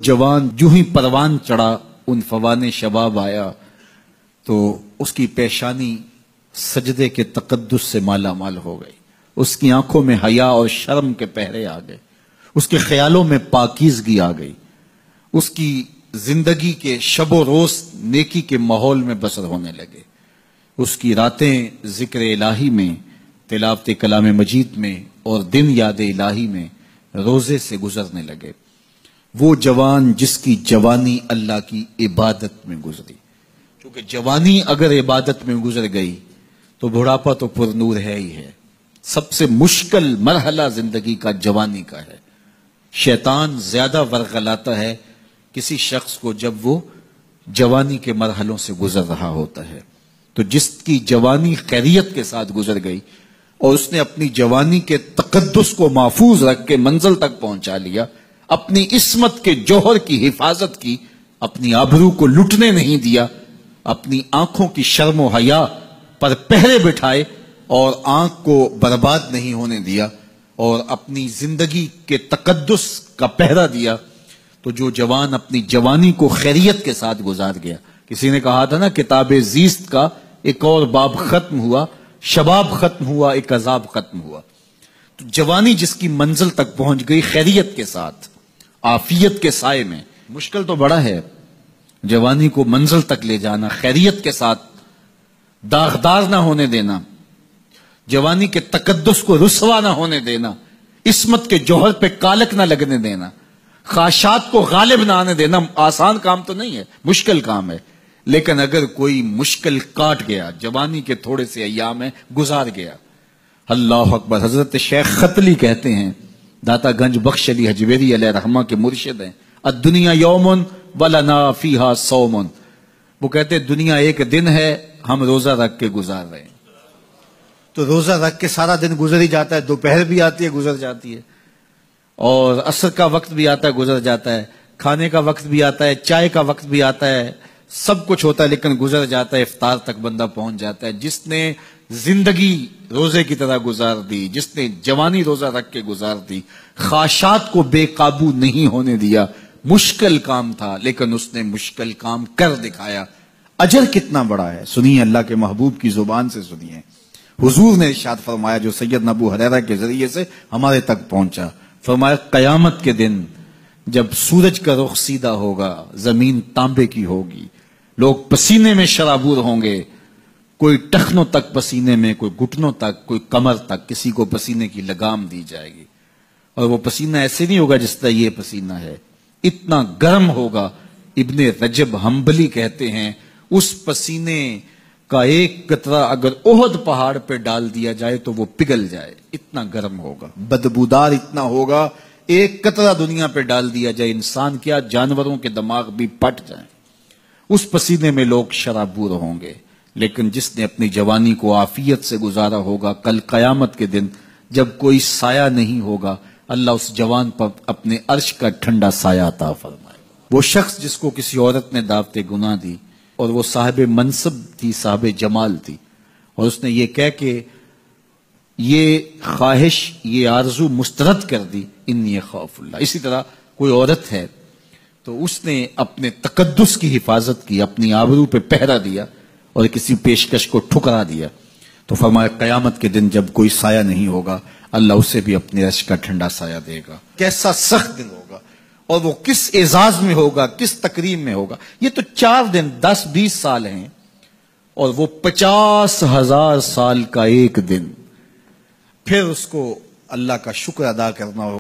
جوان جو ہی پروان چڑھا ان فوان شباب آیا تو اس کی پیشانی سجدے کے تقدس سے مالا مال ہو گئی، اس کی آنکھوں میں حیا اور شرم کے پہرے آ گئے، اس کے خیالوں میں پاکیزگی آ گئی، اس کی زندگی کے شب و روز نیکی کے ماحول میں بسر ہونے لگے، اس کی راتیں ذکر الہی میں، تلاوت کلام مجید میں اور دن یاد الہی میں روزے سے گزرنے لگے۔ وہ جوان جس کی جوانی اللہ کی عبادت میں گزری، کیونکہ جوانی اگر عبادت میں گزر گئی تو بڑھاپا تو پر نور ہے ہی ہے۔ سب سے مشکل مرحلہ زندگی کا جوانی کا ہے۔ شیطان زیادہ ورغلاتا ہے کسی شخص کو جب وہ جوانی کے مرحلوں سے گزر رہا ہوتا ہے۔ تو جس کی جوانی خیریت کے ساتھ گزر گئی اور اس نے اپنی جوانی کے تقدس کو محفوظ رکھ کے منزل تک پہنچا لیا، اپنی عصمت کے جوہر کی حفاظت کی، اپنی آبرو کو لٹنے نہیں دیا، اپنی آنکھوں کی شرم و حیا پر پہرے بٹھائے اور آنکھ کو برباد نہیں ہونے دیا اور اپنی زندگی کے تقدس کا پہرا دیا، تو جو جوان اپنی جوانی کو خیریت کے ساتھ گزار گیا۔ کسی نے کہا تھا نا، کتاب زیست کا ایک اور باب ختم ہوا، شباب ختم ہوا، ایک عذاب ختم ہوا۔ تو جوانی جس کی منزل تک پہنچ گئی خیریت کے ساتھ، عافیت کے سائے میں۔ مشکل تو بڑا ہے جوانی کو منزل تک لے جانا، خیریت کے ساتھ، داغدار نہ ہونے دینا، جوانی کے تقدس کو رسوا نہ ہونے دینا، عصمت کے جوہر پہ کالک نہ لگنے دینا، خواہشات کو غالب نہ آنے دینا۔ آسان کام تو نہیں ہے، مشکل کام ہے، لیکن اگر کوئی مشکل کاٹ گیا، جوانی کے تھوڑے سے ایام میں گزار گیا، اللہ اکبر۔ حضرت شیخ ختلی کہتے ہیں، داتا گنج بخش علی حجویری علیہ رحمہ کے مرشد ہیں، الدنیا یوم ولنا فیہا صوم۔ وہ کہتے ہیں دنیا ایک دن ہے، ہم روزہ رکھ کے گزار رہے ہیں۔ تو روزہ رکھ کے سارا دن گزر ہی جاتا ہے، دوپہر بھی آتی ہے گزر جاتی ہے، اور عصر کا وقت بھی آتا ہے گزر جاتا ہے، کھانے کا وقت بھی آتا ہے، چائے کا وقت بھی آتا ہے، سب کچھ ہوتا ہے لیکن گزر جاتا ہے، افطار تک بندہ پہنچ جاتا ہے۔ جس نے زندگی روزے کی طرح گزار دی، جس نے جوانی روزہ رکھ کے گزار دی، خواہشات کو بے قابو نہیں ہونے دیا، مشکل کام تھا لیکن اس نے مشکل کام کر دکھایا۔ اجر کتنا بڑا ہے، سنیے اللہ کے محبوب کی زبان سے سنیے۔ حضور نے ارشاد فرمایا جو سیدنا ابو ہریرہ کے ذریعے سے ہمارے تک پہنچا، فرمایا قیامت کے دن جب سورج کا رخ سیدھا ہوگا، زمین تانبے کی ہوگی، لوگ پسینے میں شرابور ہوں گے، کوئی ٹخنوں تک پسینے میں، کوئی گھٹنوں تک، کوئی کمر تک، کسی کو پسینے کی لگام دی جائے گی، اور وہ پسینہ ایسے نہیں ہوگا جس طرح یہ پسینہ ہے، اتنا گرم ہوگا۔ ابن رجب حنبلی کہتے ہیں اس پسینے کا ایک قطرہ اگر احد پہاڑ پہ ڈال دیا جائے تو وہ پگھل جائے، اتنا گرم ہوگا، بدبودار اتنا ہوگا، ایک قطرہ دنیا پہ ڈال دیا جائے، انسان کیا جانوروں کے دماغ بھی پھٹ جائیں، اس پسینے میں لوگ شرابور ہوں گے۔ لیکن جس نے اپنی جوانی کو عافیت سے گزارا ہوگا، کل قیامت کے دن جب کوئی سایہ نہیں ہوگا، اللہ اس جوان پر اپنے عرش کا ٹھنڈا سایہ عطا فرمائے۔ وہ شخص جس کو کسی عورت نے دعوت گناہ دی اور وہ صاحب منصب تھی، صاحب جمال تھی، اور اس نے یہ کہہ کہ یہ خواہش، یہ آرزو مسترد کر دی، انی خوف اللہ۔ اسی طرح کوئی عورت ہے تو اس نے اپنے تقدس کی حفاظت کی، اپنی آبرو پہ پہرا دیا اور کسی پیشکش کو ٹھکرا دیا، تو فرمایا قیامت کے دن جب کوئی سایہ نہیں ہوگا، اللہ اسے بھی اپنے عرش کا ٹھنڈا سایہ دے گا۔ کیسا سخت دن ہوگا، اور وہ کس اعزاز میں ہوگا، کس تکریم میں ہوگا۔ یہ تو 4 دن 10-20 سال ہیں، اور وہ 50,000 سال کا ایک دن، پھر اس کو اللہ کا شکر ادا کرنا ہوگا۔